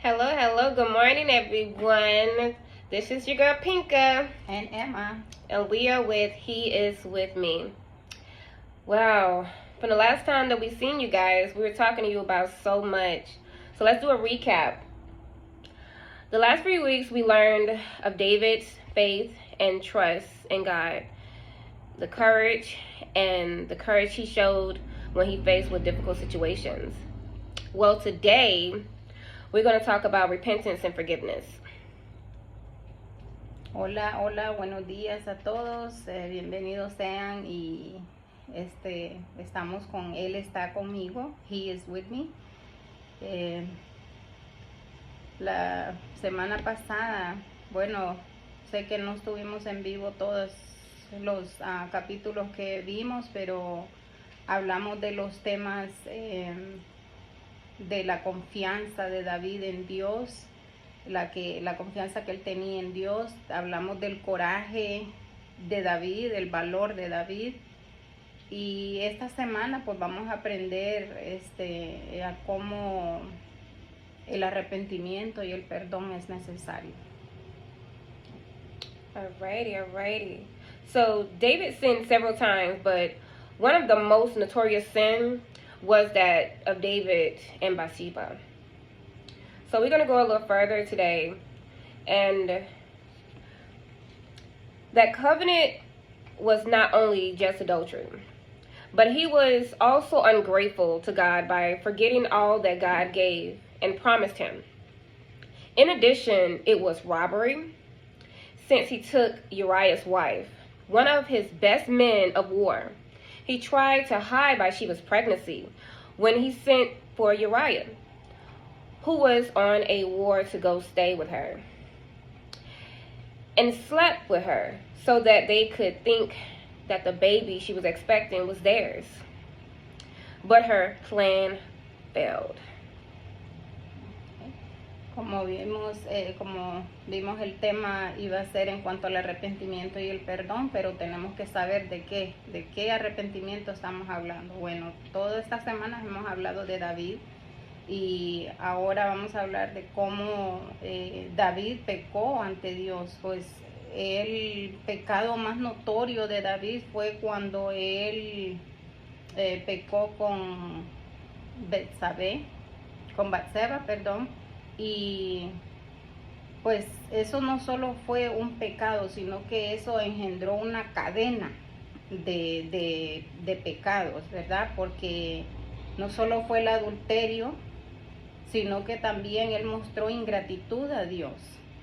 Hello, hello, good morning, everyone. This is your girl Pinka. And Emma. And we are with He Is With Me. Wow, from the last time that we seen you guys, we were talking to you about so much. So let's do a recap. The last 3 weeks, we learned of David's faith and trust in God. The courage he showed when he faced with difficult situations. Well, today, we're going to talk about repentance and forgiveness. Hola, hola, buenos días a todos, bienvenidos sean y estamos con Él está conmigo, He is with me. La semana pasada, bueno, sé que no estuvimos en vivo todos los capítulos que vimos, pero hablamos de los temas de la confianza de David en Dios, la confianza que él tenía en Dios. Hablamos del coraje de David, del valor de David. Y esta semana pues vamos a aprender a cómo el arrepentimiento y el perdón es necesario. Alrighty. So David sinned several times, but one of the most notorious sins was that of David and Bathsheba. So we're going to go a little further today. And that covenant was not only just adultery, but he was also ungrateful to God by forgetting all that God gave and promised him. In addition, it was robbery, since he took Uriah's wife, one of his best men of war. He tried to hide Bathsheba's pregnancy when he sent for Uriah, who was on a war to go stay with her, and slept with her so that they could think that the baby she was expecting was theirs. But her plan failed. Como vimos el tema iba a ser en cuanto al arrepentimiento y el perdón, pero tenemos que saber de qué arrepentimiento estamos hablando. Bueno, todas estas semanas hemos hablado de David y ahora vamos a hablar de cómo David pecó ante Dios. Pues el pecado más notorio de David fue cuando él pecó con Batseba, y pues eso no solo fue un pecado, sino que eso engendró una cadena de pecados, ¿verdad? Porque no solo fue el adulterio, sino que también él mostró ingratitud a Dios,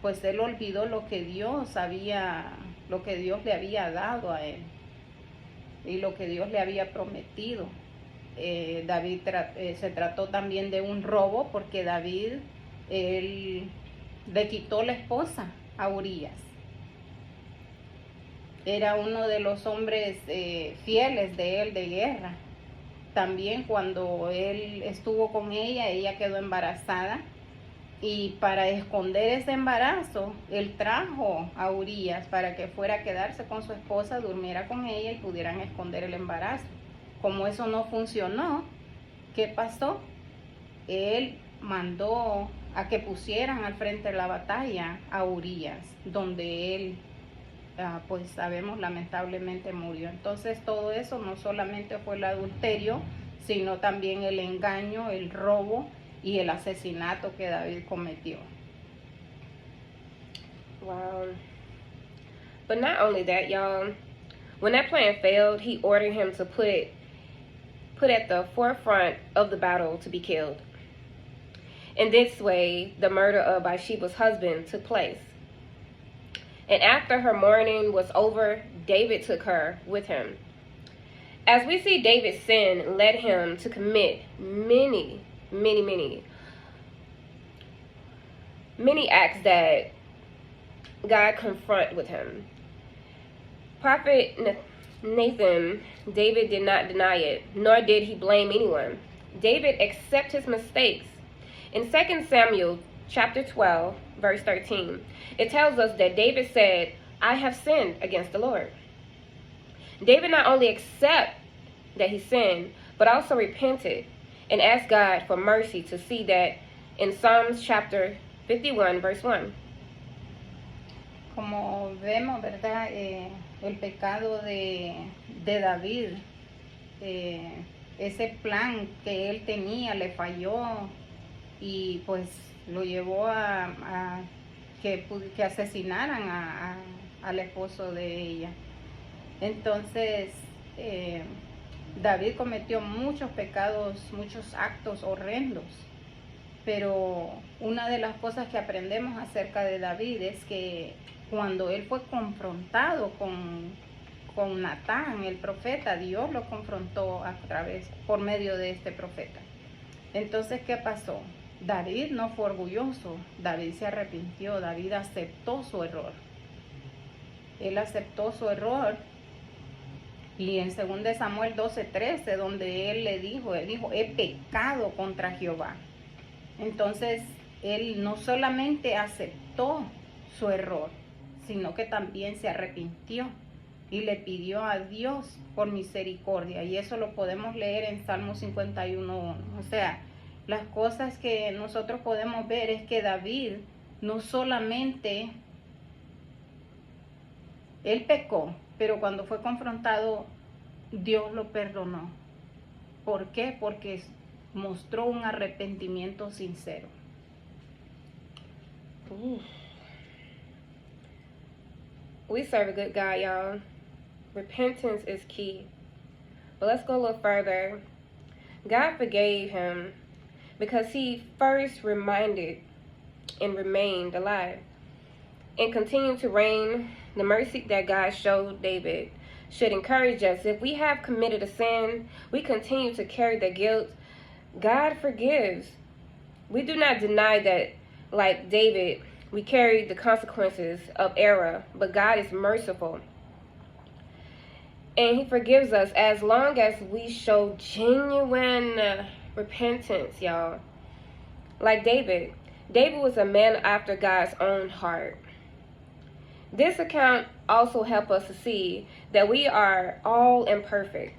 pues él olvidó lo que Dios le había dado a él y lo que Dios le había prometido. David se trató también de un robo, porque David él le quitó la esposa a Urías. Era uno de los hombres fieles de él de guerra. También cuando él estuvo con ella quedó embarazada, y para esconder ese embarazo, él trajo a Urías para que fuera a quedarse con su esposa, durmiera con ella y pudieran esconder el embarazo. Como eso no funcionó, ¿qué pasó? Él mandó a que pusieran al frente de la batalla a Urías, donde él, pues sabemos, lamentablemente murió. Entonces todo eso no solamente fue el adulterio, sino también el engaño, el robo y el asesinato que David cometió. Wow. But not only that, y'all, when that plan failed, he ordered him to put at the forefront of the battle to be killed. In this way, the murder of Bathsheba's husband took place. And after her mourning was over, David took her with him. As we see, David's sin led him to commit many acts that God confronted with him. Prophet Nathan, David did not deny it, nor did he blame anyone. David accepted his mistakes. In 2 Samuel chapter 12, verse 13, it tells us that David said, "I have sinned against the Lord." David not only accepted that he sinned, but also repented and asked God for mercy to see that in Psalms chapter 51, verse 1. Como vemos, ¿verdad? El pecado de David, ese plan que él tenía le falló y pues lo llevó a que asesinaran al esposo de ella. Entonces, David cometió muchos pecados, muchos actos horrendos, pero una de las cosas que aprendemos acerca de David es que cuando él fue confrontado con Natán, el profeta, Dios lo confrontó por medio de este profeta. Entonces, ¿qué pasó? David no fue orgulloso, David se arrepintió, David aceptó su error. Él aceptó su error. Y en 2 Samuel 12:13, donde él dijo, he pecado contra Jehová. Entonces, él no solamente aceptó su error, sino que también se arrepintió y le pidió a Dios por misericordia. Y eso lo podemos leer en Salmo 51:1. O sea, las cosas que nosotros podemos ver es que David no solamente, él pecó, pero cuando fue confrontado, Dios lo perdonó. ¿Por qué? Porque mostró un arrepentimiento sincero. Ooh. We serve a good God, y'all. Repentance is key. But let's go a little further. God forgave him because he first reminded and remained alive and continued to reign. The mercy that God showed David should encourage us. If we have committed a sin, we continue to carry the guilt. God forgives. We do not deny that, like David, we carry the consequences of error, but God is merciful. And he forgives us as long as we show genuine repentance, y'all. Like David. David was a man after God's own heart. This account also helps us to see that we are all imperfect.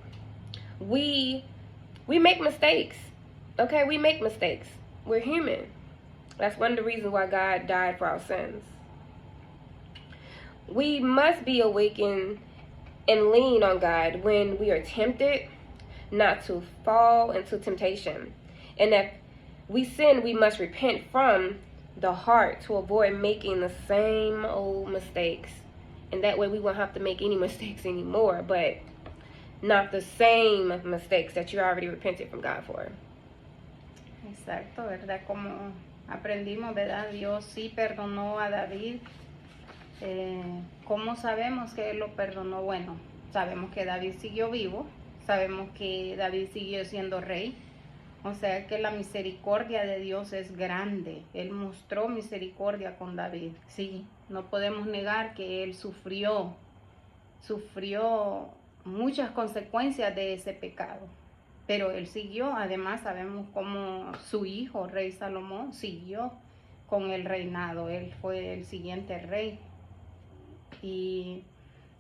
We make mistakes. Okay, we make mistakes. We're human. That's one of the reasons why God died for our sins. We must be awakened and lean on God when we are tempted not to fall into temptation. And if we sin, we must repent from the heart to avoid making the same old mistakes. And that way we won't have to make any mistakes anymore, but not the same mistakes that you already repented from God for. Exacto, ¿verdad? Como aprendimos, ¿verdad? Dios sí perdonó a David. ¿Cómo sabemos que Él lo perdonó? Bueno, sabemos que David siguió vivo, sabemos que David siguió siendo rey. O sea que la misericordia de Dios es grande. Él mostró misericordia con David. Sí, no podemos negar que Él sufrió muchas consecuencias de ese pecado. Pero Él siguió, además sabemos cómo su hijo, rey Salomón, siguió con el reinado. Él fue el siguiente rey. Y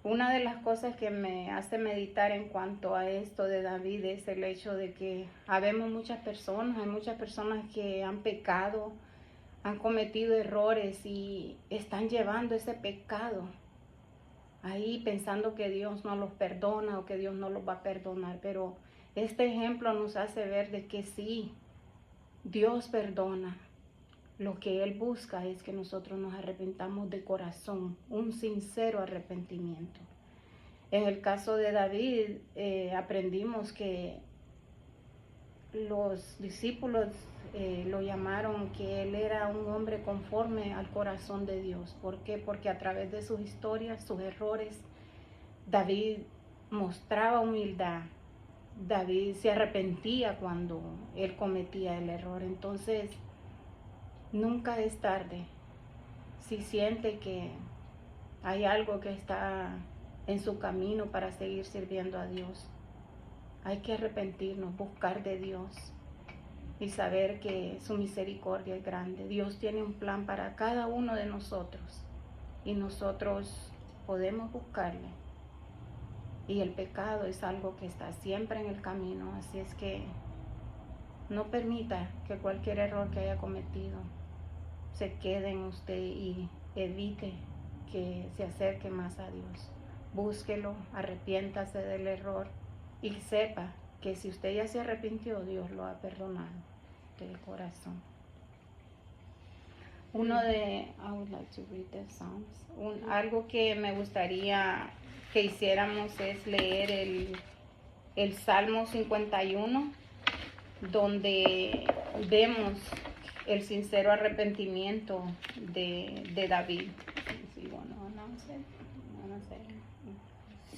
una de las cosas que me hace meditar en cuanto a esto de David es el hecho de que habemos muchas personas, hay muchas personas que han pecado, han cometido errores y están llevando ese pecado ahí pensando que Dios no los perdona o que Dios no los va a perdonar. Pero este ejemplo nos hace ver de que sí, Dios perdona. Lo que Él busca es que nosotros nos arrepentamos de corazón, un sincero arrepentimiento. En el caso de David, aprendimos que los discípulos lo llamaron que él era un hombre conforme al corazón de Dios. ¿Por qué? Porque a través de sus historias, sus errores, David mostraba humildad. David se arrepentía cuando él cometía el error. Entonces, nunca es tarde. Si siente que hay algo que está en su camino para seguir sirviendo a Dios, hay que arrepentirnos, buscar de Dios y saber que su misericordia es grande. Dios tiene un plan para cada uno de nosotros y nosotros podemos buscarle. Y el pecado es algo que está siempre en el camino, así es que No permita que cualquier error que haya cometido se quede en usted y evite que se acerque más a Dios. Búsquelo, arrepiéntase del error y sepa que si usted ya se arrepintió, Dios lo ha perdonado de corazón. I would like to read the Psalms. Algo que me gustaría que hiciéramos es leer el Salmo 51, donde vemos el sincero arrepentimiento de David.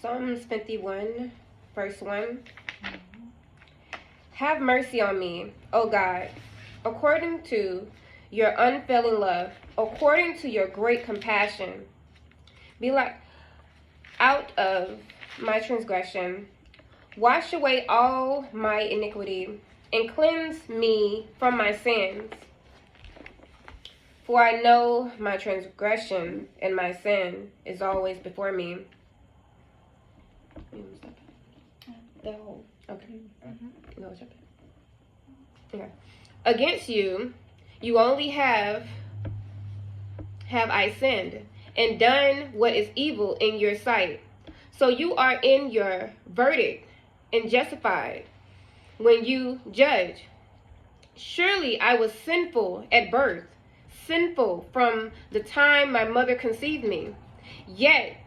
Psalms 51, verse 1. Have mercy on me, O God, according to your unfailing love, according to your great compassion. Be like out of my transgression. Wash away all my iniquity, and cleanse me from my sins. For I know my transgression, and my sin is always before me. The whole. Okay. No, it's okay. Okay. Against you, you only have I sinned and done what is evil in your sight. So you are in your verdict and justified when you judge. Surely I was sinful at birth, sinful from the time my mother conceived me. Yet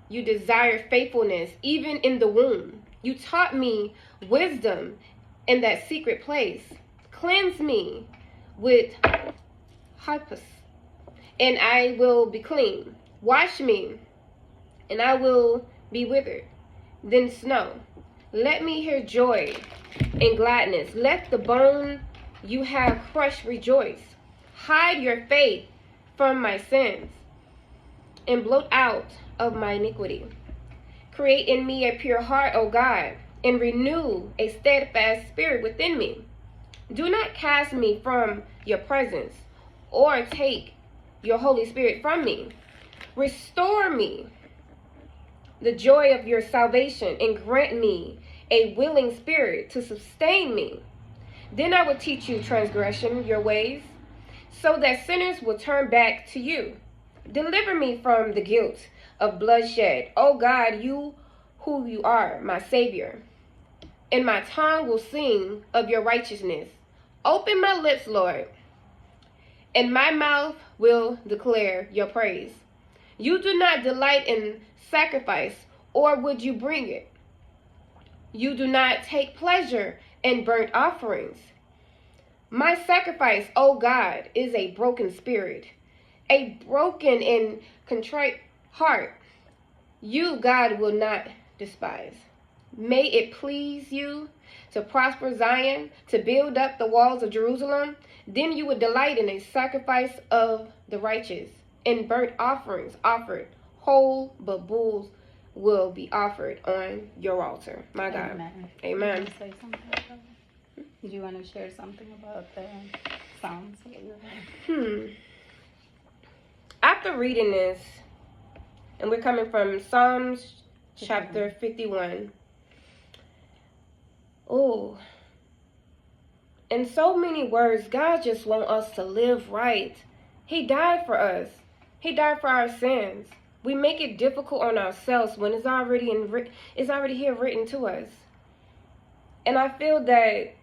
you desire faithfulness even in the womb. You taught me wisdom in that secret place. Cleanse me with hyssop, and I will be clean. Wash me, and I will be withered than snow. Let me hear joy and gladness. Let the bone you have crushed rejoice. Hide your face from my sins and blot out of my iniquity. Create in me a pure heart, O God, and renew a steadfast spirit within me. Do not cast me from your presence or take your Holy Spirit from me. Restore me the joy of your salvation and grant me a willing spirit to sustain me. Then I will teach you transgression, your ways, so that sinners will turn back to you. Deliver me from the guilt of bloodshed. O God, you who you are, my Savior. And my tongue will sing of your righteousness. Open my lips, Lord, and my mouth will declare your praise. You do not delight in sacrifice, or would you bring it? You do not take pleasure in burnt offerings. My sacrifice, O God, is a broken spirit, a broken and contrite heart. You, God, will not despise. May it please you to prosper Zion, to build up the walls of Jerusalem. Then you would delight in a sacrifice of the righteous, and burnt offerings offered. Whole but bulls will be offered on your altar. My God. Amen. Amen. Say something about it? Do you want to share something about the Psalms? After reading this, and we're coming from Psalms chapter 51. Oh, in so many words, God just wants us to live right. He died for us. He died for our sins. We make it difficult on ourselves when it's already here written to us. And I feel that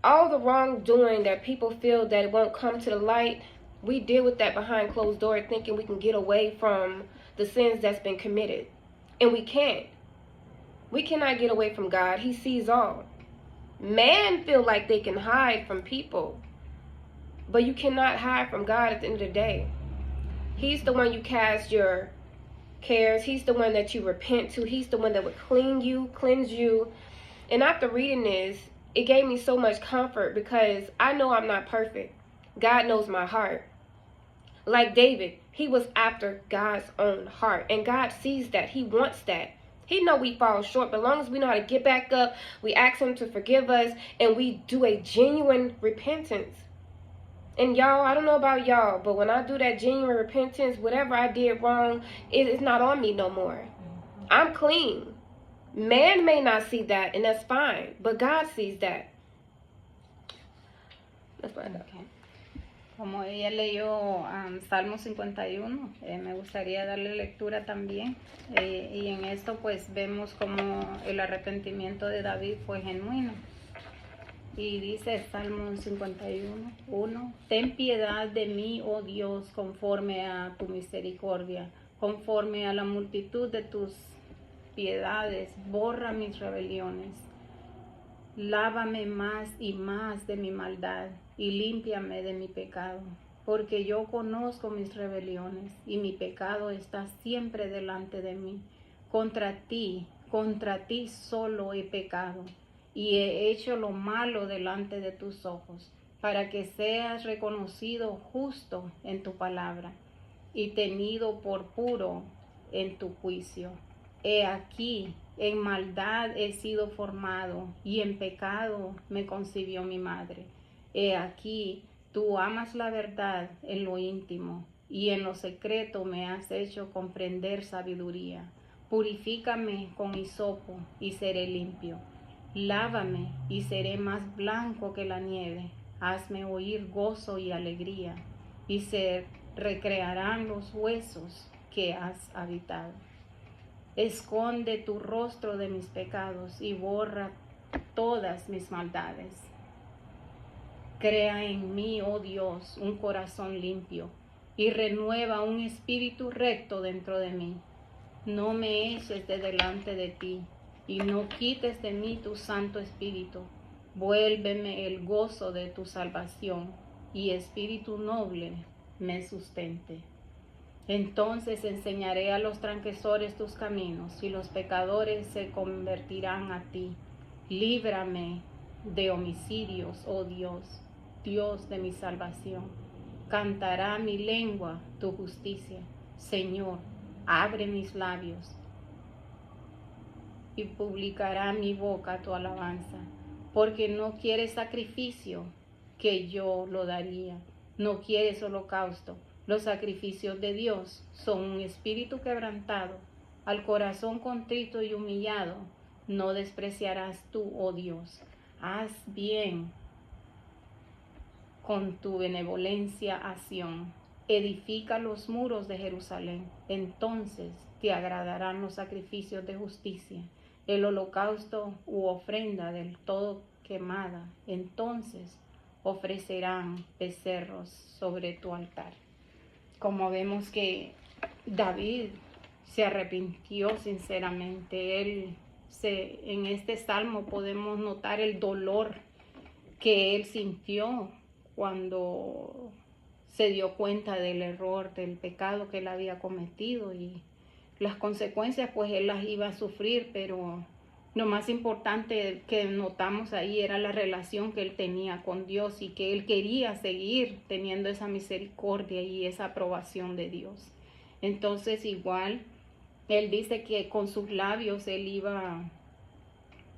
all the wrongdoing that people feel that it won't come to the light, we deal with that behind closed doors, thinking we can get away from the sins that's been committed. And we can't. We cannot get away from God. He sees all. Man feel like they can hide from people, but you cannot hide from God at the end of the day. He's the one you cast your cares. He's the one that you repent to. He's the one that would cleanse you. And after reading this, it gave me so much comfort because I know I'm not perfect. God knows my heart. Like David, he was after God's own heart. And God sees that. He wants that. He know we fall short, but as long as we know how to get back up, we ask him to forgive us, and we do a genuine repentance. And y'all, I don't know about y'all, but when I do that genuine repentance, whatever I did wrong, it's not on me no more. I'm clean. Man may not see that, and that's fine, but God sees that. Let's find out. Okay. Como ella leyó Salmo 51, me gustaría darle lectura también. Y en esto pues vemos como el arrepentimiento de David fue genuino. Y dice Salmo 51, 1, ten piedad de mí, oh Dios, conforme a tu misericordia, conforme a la multitud de tus piedades, borra mis rebeliones. Lávame más y más de mi maldad y límpiame de mi pecado, porque yo conozco mis rebeliones y mi pecado está siempre delante de mí. Contra ti solo he pecado y he hecho lo malo delante de tus ojos, para que seas reconocido justo en tu palabra y tenido por puro en tu juicio. He aquí, en maldad he sido formado y en pecado me concibió mi madre. He aquí, tú amas la verdad en lo íntimo y en lo secreto me has hecho comprender sabiduría. Purifícame con hisopo y seré limpio. Lávame y seré más blanco que la nieve. Hazme oír gozo y alegría y se recrearán los huesos que has habitado. Esconde tu rostro de mis pecados y borra todas mis maldades. Crea en mí, oh Dios, un corazón limpio y renueva un espíritu recto dentro de mí. No me eches de delante de ti y no quites de mí tu Santo Espíritu. Vuélveme el gozo de tu salvación y espíritu noble me sustente. Entonces enseñaré a los transgresores tus caminos y los pecadores se convertirán a ti. Líbrame de homicidios, oh Dios, Dios de mi salvación. Cantará mi lengua tu justicia. Señor, abre mis labios y publicará mi boca tu alabanza, porque no quieres sacrificio, que yo lo daría. No quieres holocausto. Los sacrificios de Dios son un espíritu quebrantado, al corazón contrito y humillado, no despreciarás tú, oh Dios. Haz bien con tu benevolencia a Sión. Edifica los muros de Jerusalén. Entonces te agradarán los sacrificios de justicia, el holocausto u ofrenda del todo quemada. Entonces ofrecerán becerros sobre tu altar. Como vemos que David se arrepintió sinceramente, en este salmo podemos notar el dolor que él sintió cuando se dio cuenta del error, del pecado que él había cometido, y las consecuencias pues él las iba a sufrir, pero lo más importante que notamos ahí era la relación que él tenía con Dios y que él quería seguir teniendo esa misericordia y esa aprobación de Dios. Entonces igual, él dice que con sus labios él iba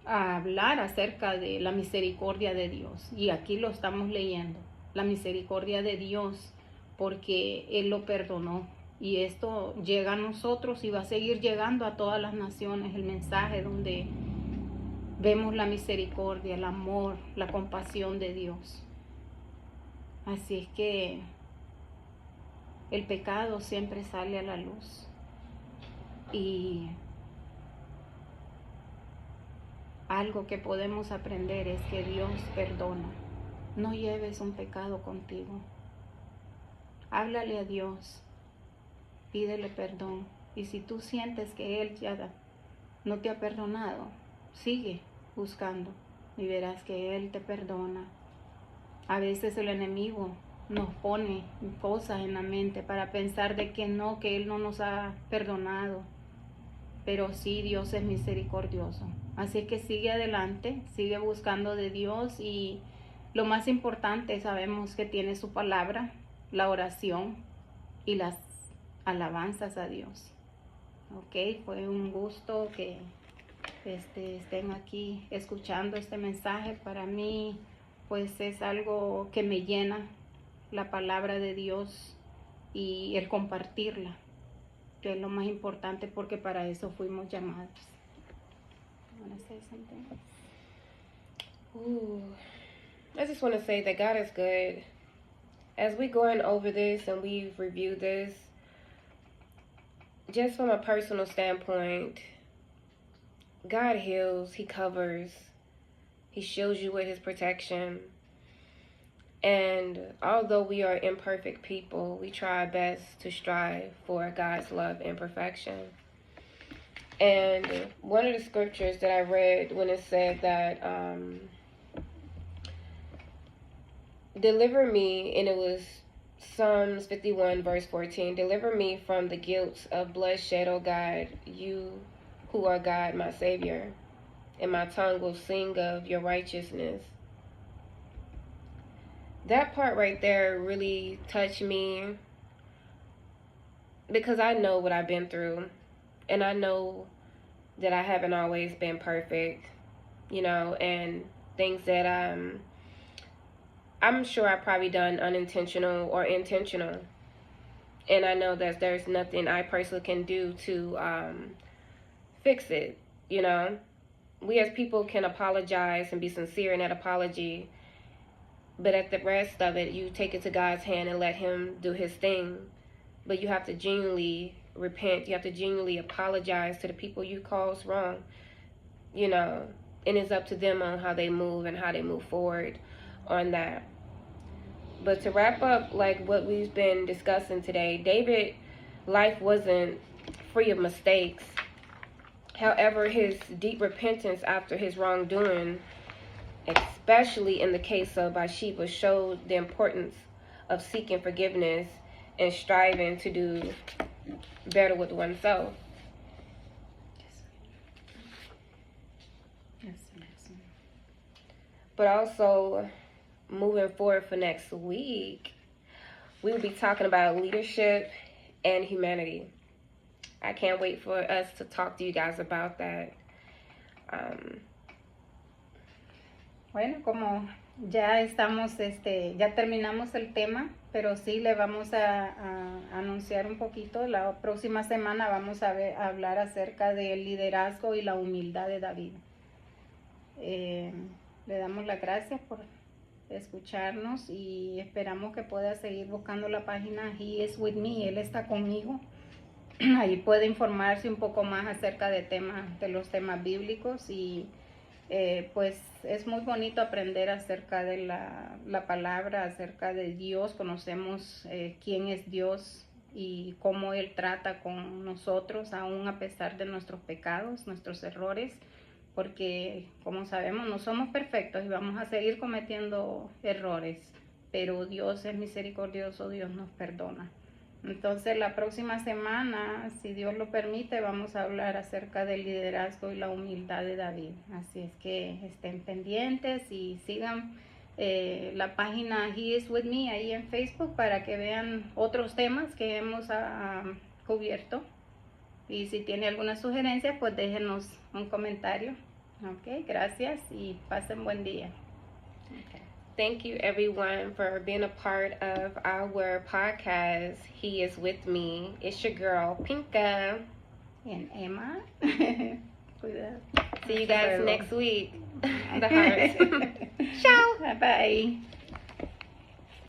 a hablar acerca de la misericordia de Dios. Y aquí lo estamos leyendo, la misericordia de Dios, porque Él lo perdonó. Y esto llega a nosotros y va a seguir llegando a todas las naciones, el mensaje donde vemos la misericordia, el amor, la compasión de Dios. Así es que el pecado siempre sale a la luz. Y algo que podemos aprender es que Dios perdona. No lleves un pecado contigo. Háblale a Dios, pídele perdón. Y si tú sientes que Él ya no te ha perdonado, sigue buscando y verás que Él te perdona. A veces el enemigo nos pone cosas en la mente para pensar de que no, que Él no nos ha perdonado. Pero sí, Dios es misericordioso. Así que sigue adelante, sigue buscando de Dios, y lo más importante, sabemos que tiene su palabra, la oración y las alabanzas a Dios. Ok, fue un gusto que estén aquí escuchando este mensaje. Para mí pues es algo que me llena, la palabra de Dios y el compartirla, que es lo más importante, porque para eso fuimos llamados. want to say something? Ooh. I just want to say that God is good. As we're going over this and we've reviewed this, just from a personal standpoint, God heals, He covers, He shields you with His protection. And although we are imperfect people, we try our best to strive for God's love and perfection. And one of the scriptures that I read when it said that, deliver me, and it was Psalms 51 verse 14, deliver me from the guilt of bloodshed, O God, you who are God, my Savior, and my tongue will sing of your righteousness. That part right there really touched me, because I know what I've been through, and I know that I haven't always been perfect, and things that I'm sure I've probably done unintentional or intentional. And I know that there's nothing I personally can do to fix it, We as people can apologize and be sincere in that apology, but at the rest of it, you take it to God's hand and let Him do His thing. But you have to genuinely repent. You have to genuinely apologize to the people you caused wrong, and it's up to them on how they move and how they move forward on that. But to wrap up, like what we've been discussing today, David's life wasn't free of mistakes. However, his deep repentance after his wrongdoing, especially in the case of Bathsheba, showed the importance of seeking forgiveness and striving to do better with oneself. But also, moving forward for next week, we will be talking about leadership and humanity. I can't wait for us to talk to you guys about that. Bueno, como ya estamos, ya terminamos el tema, pero sí le vamos a anunciar un poquito. La próxima semana vamos a hablar acerca del liderazgo y la humildad de David. Le damos las gracias por escucharnos y esperamos que pueda seguir buscando la página He is with me, Él está conmigo. Ahí puede informarse un poco más acerca de los temas bíblicos y pues es muy bonito aprender acerca de la palabra, acerca de Dios. Conocemos quién es Dios y cómo Él trata con nosotros, aún a pesar de nuestros pecados, nuestros errores, porque como sabemos no somos perfectos y vamos a seguir cometiendo errores, pero Dios es misericordioso, Dios nos perdona. Entonces la próxima semana, si Dios lo permite, vamos a hablar acerca del liderazgo y la humildad de David. Así es que estén pendientes y sigan la página He is with me ahí en Facebook para que vean otros temas que hemos cubierto. Y si tiene alguna sugerencia, pues déjenos un comentario. Ok, gracias y pasen buen día. Okay. Thank you, everyone, for being a part of our podcast, He is with me. It's your girl, Pinka. And Emma. Cuidado. See you guys next week. The hearts. Ciao. Bye-bye.